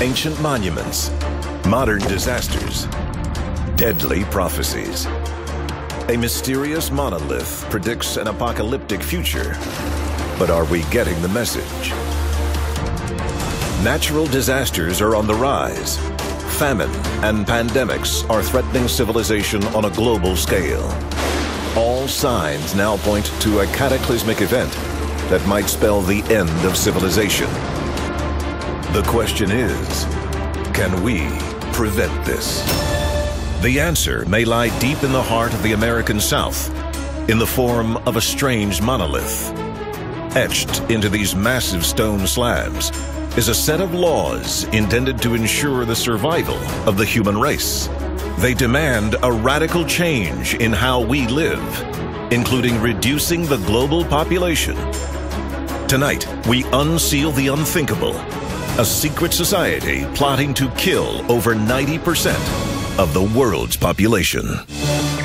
Ancient monuments, modern disasters, deadly prophecies. A mysterious monolith predicts an apocalyptic future. But are we getting the message? Natural disasters are on the rise. Famine and pandemics are threatening civilization on a global scale. All signs now point to a cataclysmic event that might spell the end of civilization. The question is, can we prevent this? The answer may lie deep in the heart of the American South, in the form of a strange monolith. Etched into these massive stone slabs is a set of laws intended to ensure the survival of the human race. They demand a radical change in how we live, including reducing the global population. Tonight, we unseal the unthinkable, a secret society plotting to kill over 90% of the world's population.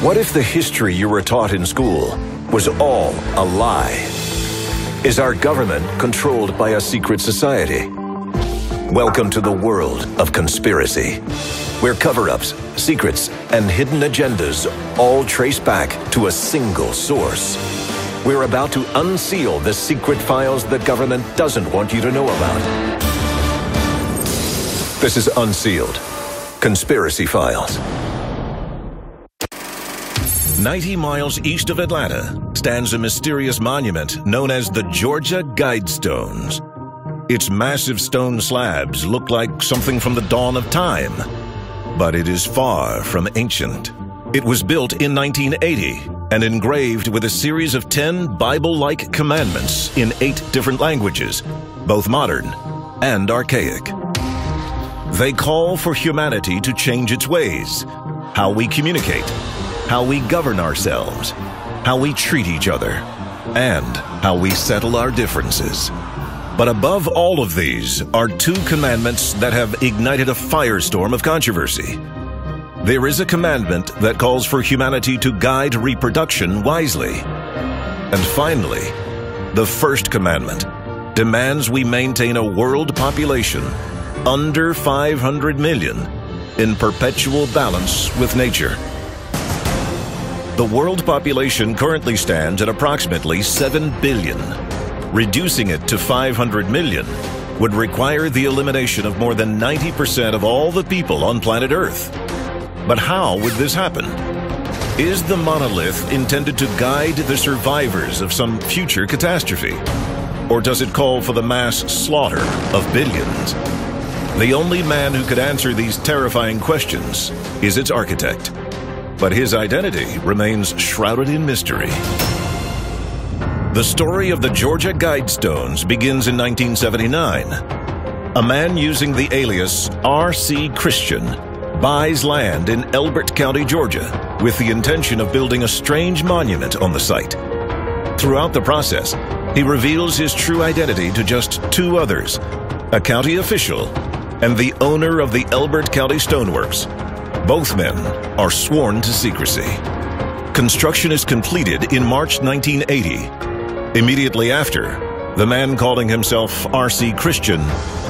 What if the history you were taught in school was all a lie? Is our government controlled by a secret society? Welcome to the world of conspiracy, where cover-ups, secrets, and hidden agendas all trace back to a single source. We're about to unseal the secret files the government doesn't want you to know about. This is Unsealed, Conspiracy Files. 90 miles east of Atlanta stands a mysterious monument known as the Georgia Guidestones. Its massive stone slabs look like something from the dawn of time, but it is far from ancient. It was built in 1980 and engraved with a series of 10 Bible-like commandments in 8 different languages, both modern and archaic. They call for humanity to change its ways, how we communicate, how we govern ourselves, how we treat each other, and how we settle our differences. But above all of these are 2 commandments that have ignited a firestorm of controversy. There is a commandment that calls for humanity to guide reproduction wisely. And finally, the first commandment demands we maintain a world population under 500 million in perpetual balance with nature. The world population currently stands at approximately 7 billion. Reducing it to 500 million would require the elimination of more than 90% of all the people on planet Earth. But how would this happen? Is the monolith intended to guide the survivors of some future catastrophe? Or does it call for the mass slaughter of billions? The only man who could answer these terrifying questions is its architect. But his identity remains shrouded in mystery. The story of the Georgia Guidestones begins in 1979. A man using the alias R.C. Christian buys land in Elbert County, Georgia, with the intention of building a strange monument on the site. Throughout the process, he reveals his true identity to just 2 others, a county official and the owner of the Elbert County Stoneworks. Both men are sworn to secrecy. Construction is completed in March 1980. Immediately after, the man calling himself R.C. Christian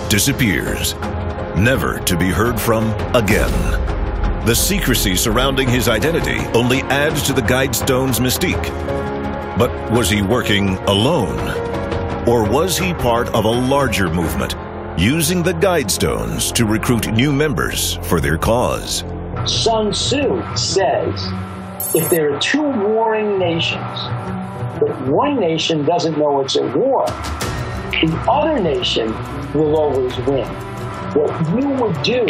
disappears, never to be heard from again. The secrecy surrounding his identity only adds to the Guidestones' mystique. But was he working alone? Or was he part of a larger movement, using the Guidestones to recruit new members for their cause? Sun Tzu says, if there are 2 warring nations, but one nation doesn't know it's at war, the other nation will always win. What you would do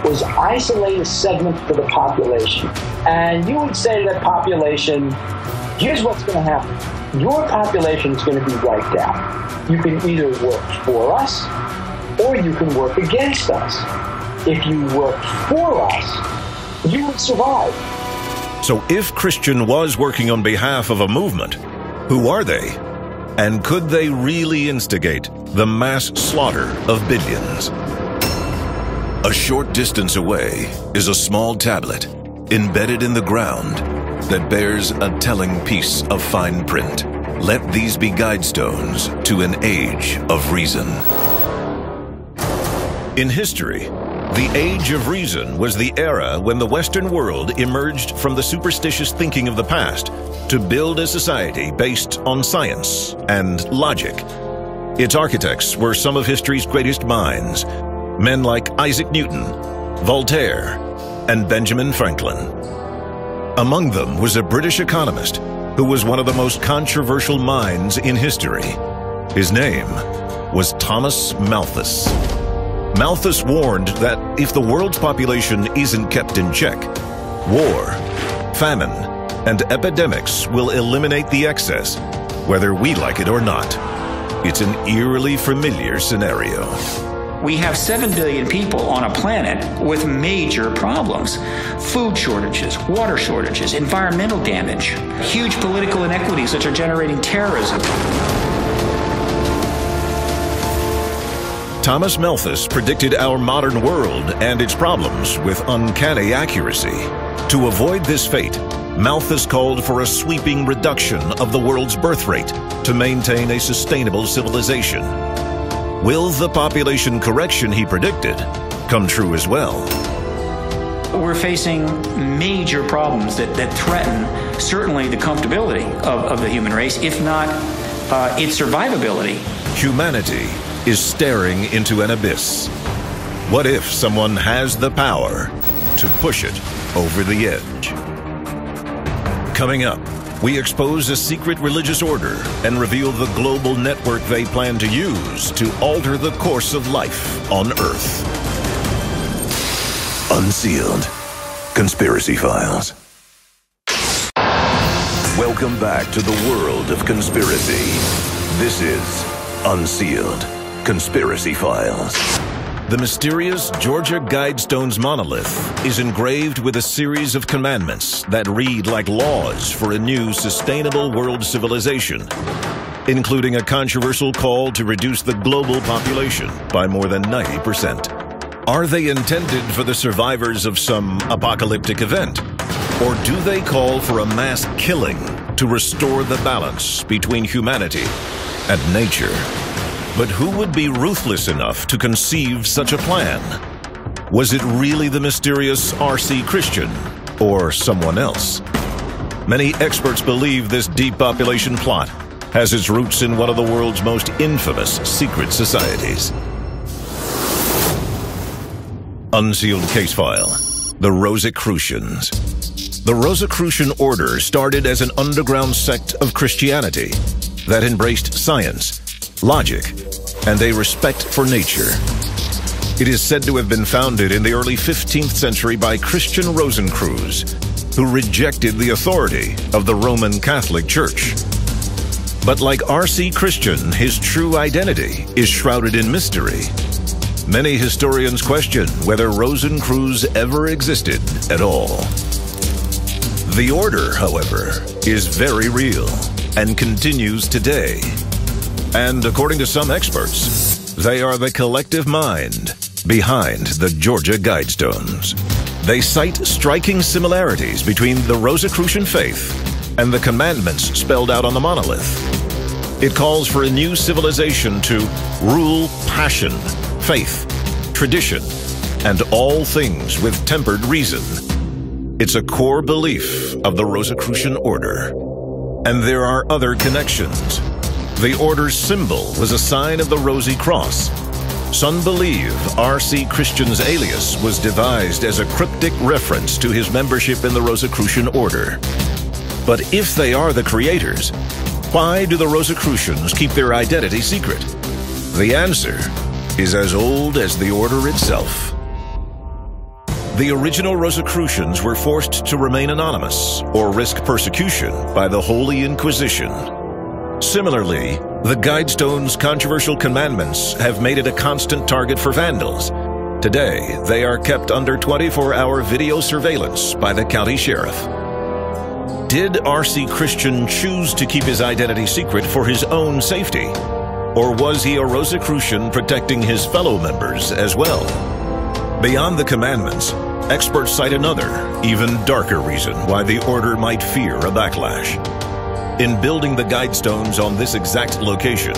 was isolate a segment for the population. And you would say to that population, here's what's going to happen. Your population is going to be wiped out. You can either work for us, or you can work against us. If you work for us, you would survive. So if Christian was working on behalf of a movement, who are they? And could they really instigate the mass slaughter of billions? A short distance away is a small tablet embedded in the ground that bears a telling piece of fine print. Let these be guidestones to an age of reason. In history, the Age of Reason was the era when the Western world emerged from the superstitious thinking of the past to build a society based on science and logic. Its architects were some of history's greatest minds, men like Isaac Newton, Voltaire, and Benjamin Franklin. Among them was a British economist who was one of the most controversial minds in history. His name was Thomas Malthus. Malthus warned that if the world's population isn't kept in check, war, famine, and epidemics will eliminate the excess, whether we like it or not. It's an eerily familiar scenario. We have 7 billion people on a planet with major problems. Food shortages, water shortages, environmental damage, huge political inequities that are generating terrorism. Thomas Malthus predicted our modern world and its problems with uncanny accuracy. To avoid this fate, Malthus called for a sweeping reduction of the world's birth rate to maintain a sustainable civilization. Will the population correction he predicted come true as well? We're facing major problems that threaten certainly the comfortability of the human race, if not its survivability. Humanity is staring into an abyss. What if someone has the power to push it over the edge? Coming up, we expose a secret religious order and reveal the global network they plan to use to alter the course of life on Earth. Unsealed. Conspiracy Files. Welcome back to the world of conspiracy. This is Unsealed. Conspiracy Files. The mysterious Georgia Guidestones monolith is engraved with a series of commandments that read like laws for a new sustainable world civilization, including a controversial call to reduce the global population by more than 90%. Are they intended for the survivors of some apocalyptic event? Or do they call for a mass killing to restore the balance between humanity and nature? But who would be ruthless enough to conceive such a plan? Was it really the mysterious R.C. Christian or someone else? Many experts believe this depopulation plot has its roots in one of the world's most infamous secret societies. Unsealed case file: the Rosicrucians. The Rosicrucian order started as an underground sect of Christianity that embraced science, logic, and a respect for nature. It is said to have been founded in the early 15th century by Christian Rosencreuz, who rejected the authority of the Roman Catholic Church. But like R.C. Christian, his true identity is shrouded in mystery. Many historians question whether Rosencreuz ever existed at all. The order, however, is very real and continues today. And according to some experts, they are the collective mind behind the Georgia Guidestones. They cite striking similarities between the Rosicrucian faith and the commandments spelled out on the monolith. It calls for a new civilization to rule passion, faith, tradition, and all things with tempered reason. It's a core belief of the Rosicrucian order. And there are other connections. The order's symbol was a sign of the Rosy Cross. Some believe R.C. Christian's alias was devised as a cryptic reference to his membership in the Rosicrucian order. But if they are the creators, why do the Rosicrucians keep their identity secret? The answer is as old as the order itself. The original Rosicrucians were forced to remain anonymous or risk persecution by the Holy Inquisition. Similarly, the Guidestones' controversial commandments have made it a constant target for vandals. Today, they are kept under 24-hour video surveillance by the county sheriff. Did R.C. Christian choose to keep his identity secret for his own safety? Or was he a Rosicrucian protecting his fellow members as well? Beyond the commandments, experts cite another, even darker reason why the order might fear a backlash. In building the Guidestones on this exact location,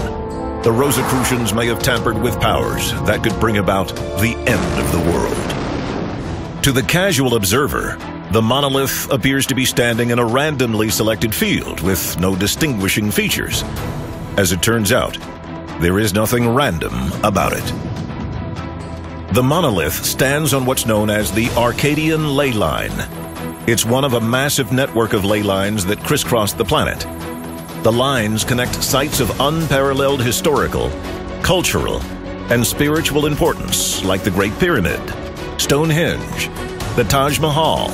the Rosicrucians may have tampered with powers that could bring about the end of the world. To the casual observer, the monolith appears to be standing in a randomly selected field with no distinguishing features. As it turns out, there is nothing random about it. The monolith stands on what's known as the Arcadian ley line. It's one of a massive network of ley lines that crisscross the planet. The lines connect sites of unparalleled historical, cultural, and spiritual importance like the Great Pyramid, Stonehenge, the Taj Mahal,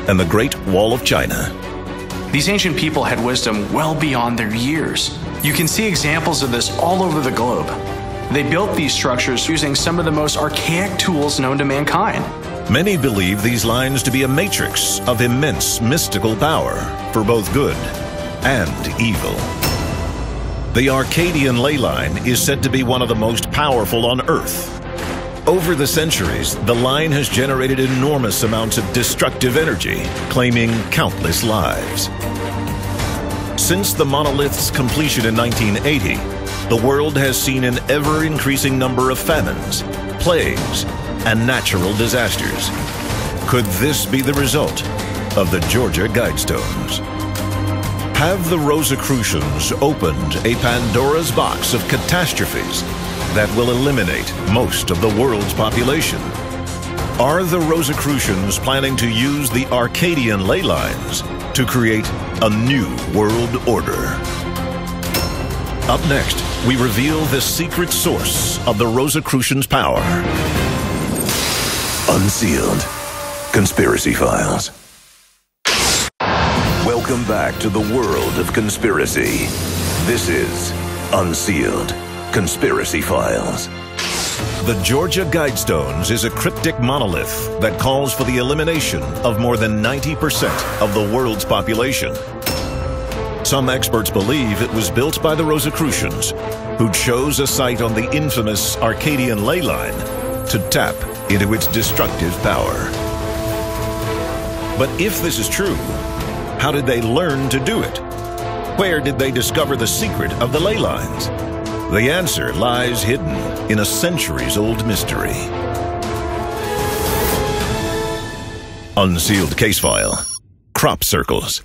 and the Great Wall of China. These ancient people had wisdom well beyond their years. You can see examples of this all over the globe. They built these structures using some of the most archaic tools known to mankind. Many believe these lines to be a matrix of immense mystical power for both good and evil. The Arcadian ley line is said to be one of the most powerful on Earth. Over the centuries, the line has generated enormous amounts of destructive energy, claiming countless lives. Since the monolith's completion in 1980, the world has seen an ever-increasing number of famines, plagues, and natural disasters. Could this be the result of the Georgia Guidestones? Have the Rosicrucians opened a Pandora's box of catastrophes that will eliminate most of the world's population? Are the Rosicrucians planning to use the Arcadian ley lines to create a new world order? Up next, we reveal the secret source of the Rosicrucians' power. Unsealed. Conspiracy Files. Welcome back to the world of conspiracy. This is Unsealed. Conspiracy Files. The Georgia Guidestones is a cryptic monolith that calls for the elimination of more than 90% of the world's population. Some experts believe it was built by the Rosicrucians, who chose a site on the infamous Arcadian ley line to tap into its destructive power. But if this is true, how did they learn to do it? Where did they discover the secret of the ley lines? The answer lies hidden in a centuries-old mystery. Unsealed case file. Crop circles.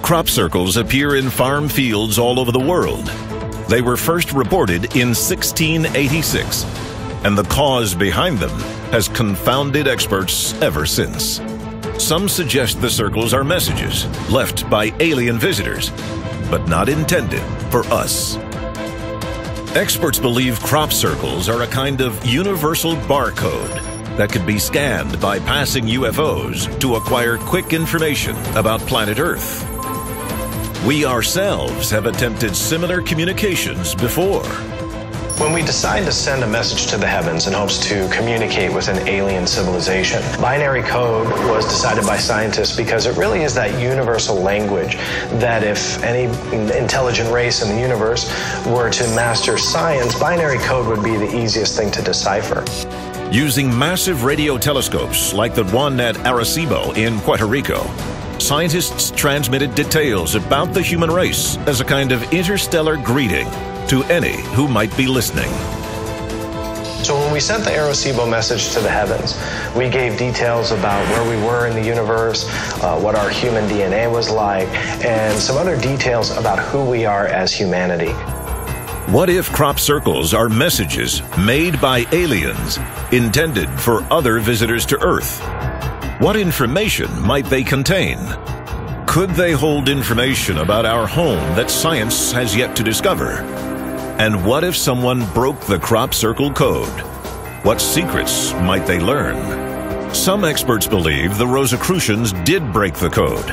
Crop circles appear in farm fields all over the world. They were first reported in 1686, and the cause behind them has confounded experts ever since. Some suggest the circles are messages left by alien visitors, but not intended for us. Experts believe crop circles are a kind of universal barcode that could be scanned by passing UFOs to acquire quick information about planet Earth. We ourselves have attempted similar communications before. When we decide to send a message to the heavens in hopes to communicate with an alien civilization, binary code was decided by scientists because it really is that universal language that if any intelligent race in the universe were to master science, binary code would be the easiest thing to decipher. Using massive radio telescopes like the one at Arecibo in Puerto Rico, scientists transmitted details about the human race as a kind of interstellar greeting to any who might be listening. So when we sent the Arecibo message to the heavens, we gave details about where we were in the universe, what our human DNA was like, and some other details about who we are as humanity. What if crop circles are messages made by aliens intended for other visitors to Earth? What information might they contain? Could they hold information about our home that science has yet to discover? And what if someone broke the crop circle code? What secrets might they learn? Some experts believe the Rosicrucians did break the code,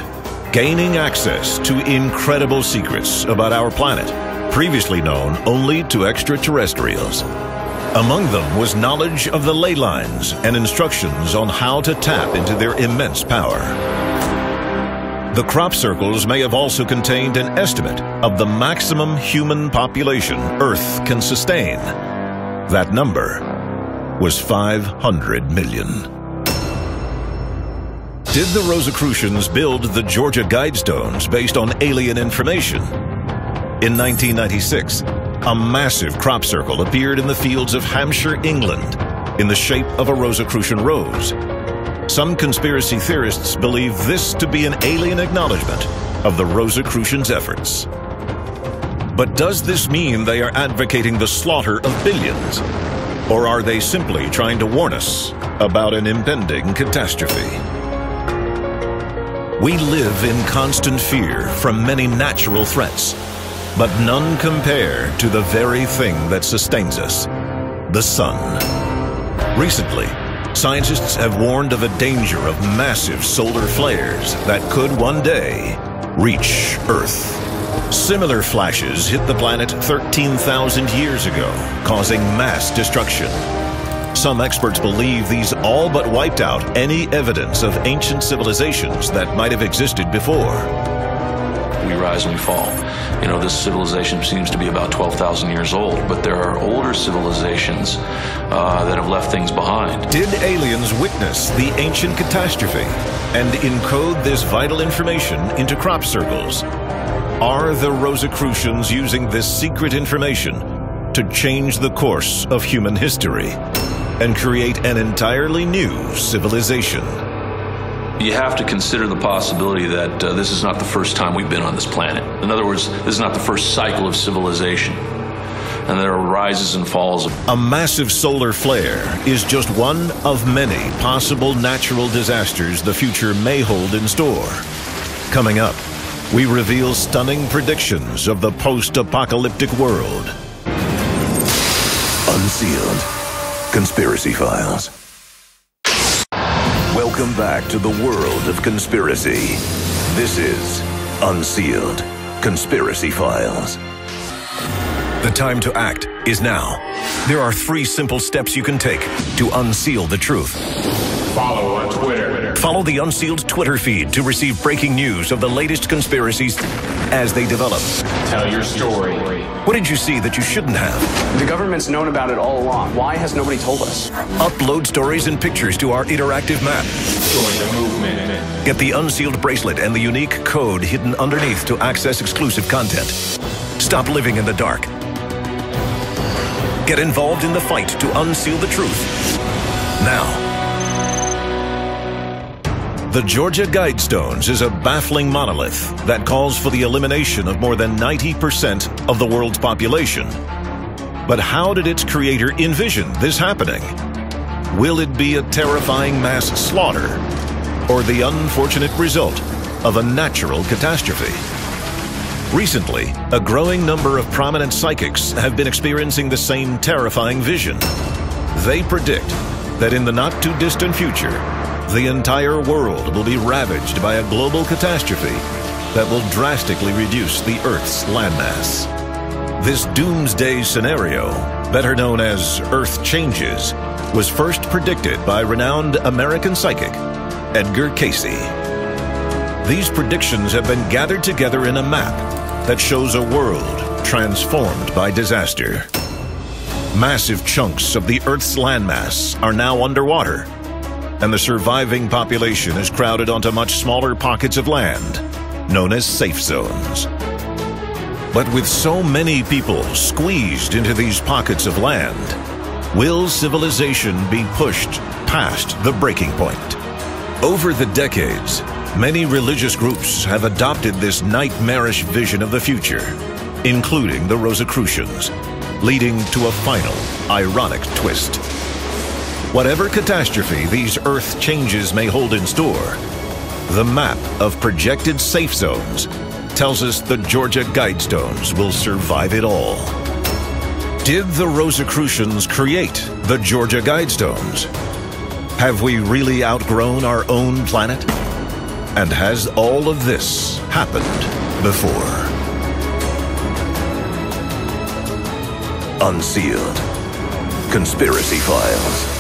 gaining access to incredible secrets about our planet, previously known only to extraterrestrials. Among them was knowledge of the ley lines and instructions on how to tap into their immense power. The crop circles may have also contained an estimate of the maximum human population Earth can sustain. That number was 500 million. Did the Rosicrucians build the Georgia Guidestones based on alien information? In 1996, a massive crop circle appeared in the fields of Hampshire, England, in the shape of a Rosicrucian rose. Some conspiracy theorists believe this to be an alien acknowledgement of the Rosicrucians' efforts. But does this mean they are advocating the slaughter of billions? Or are they simply trying to warn us about an impending catastrophe? We live in constant fear from many natural threats, but none compare to the very thing that sustains us, the sun. Recently, scientists have warned of a danger of massive solar flares that could one day reach Earth. Similar flashes hit the planet 13,000 years ago, causing mass destruction. Some experts believe these all but wiped out any evidence of ancient civilizations that might have existed before. We rise and we fall. You know, this civilization seems to be about 12,000 years old, but there are older civilizations that have left things behind. Did aliens witness the ancient catastrophe and encode this vital information into crop circles? Are the Rosicrucians using this secret information to change the course of human history and create an entirely new civilization? You have to consider the possibility that this is not the first time we've been on this planet. In other words, this is not the first cycle of civilization. And there are rises and falls. A massive solar flare is just one of many possible natural disasters the future may hold in store. Coming up, we reveal stunning predictions of the post-apocalyptic world. Unsealed. Conspiracy Files. Welcome back to the world of conspiracy. This is Unsealed. Conspiracy Files. The time to act is now. There are 3 simple steps you can take to unseal the truth. Follow on Twitter. Follow the Unsealed Twitter feed to receive breaking news of the latest conspiracies as they develop. Tell your story. What did you see that you shouldn't have? The government's known about it all along. Why has nobody told us? Upload stories and pictures to our interactive map. Join the movement. Get the Unsealed bracelet and the unique code hidden underneath to access exclusive content. Stop living in the dark. Get involved in the fight to unseal the truth. Now. The Georgia Guidestones is a baffling monolith that calls for the elimination of more than 90% of the world's population. But how did its creator envision this happening? Will it be a terrifying mass slaughter or the unfortunate result of a natural catastrophe? Recently, a growing number of prominent psychics have been experiencing the same terrifying vision. They predict that in the not-too-distant future, the entire world will be ravaged by a global catastrophe that will drastically reduce the Earth's landmass. This doomsday scenario, better known as Earth Changes, was first predicted by renowned American psychic Edgar Cayce. These predictions have been gathered together in a map that shows a world transformed by disaster. Massive chunks of the Earth's landmass are now underwater, and the surviving population is crowded onto much smaller pockets of land, known as safe zones. But with so many people squeezed into these pockets of land, will civilization be pushed past the breaking point? Over the decades, many religious groups have adopted this nightmarish vision of the future, including the Rosicrucians, leading to a final, ironic twist. Whatever catastrophe these Earth changes may hold in store, the map of projected safe zones tells us the Georgia Guidestones will survive it all. Did the Rosicrucians create the Georgia Guidestones? Have we really outgrown our own planet? And has all of this happened before? Unsealed. Conspiracy Files.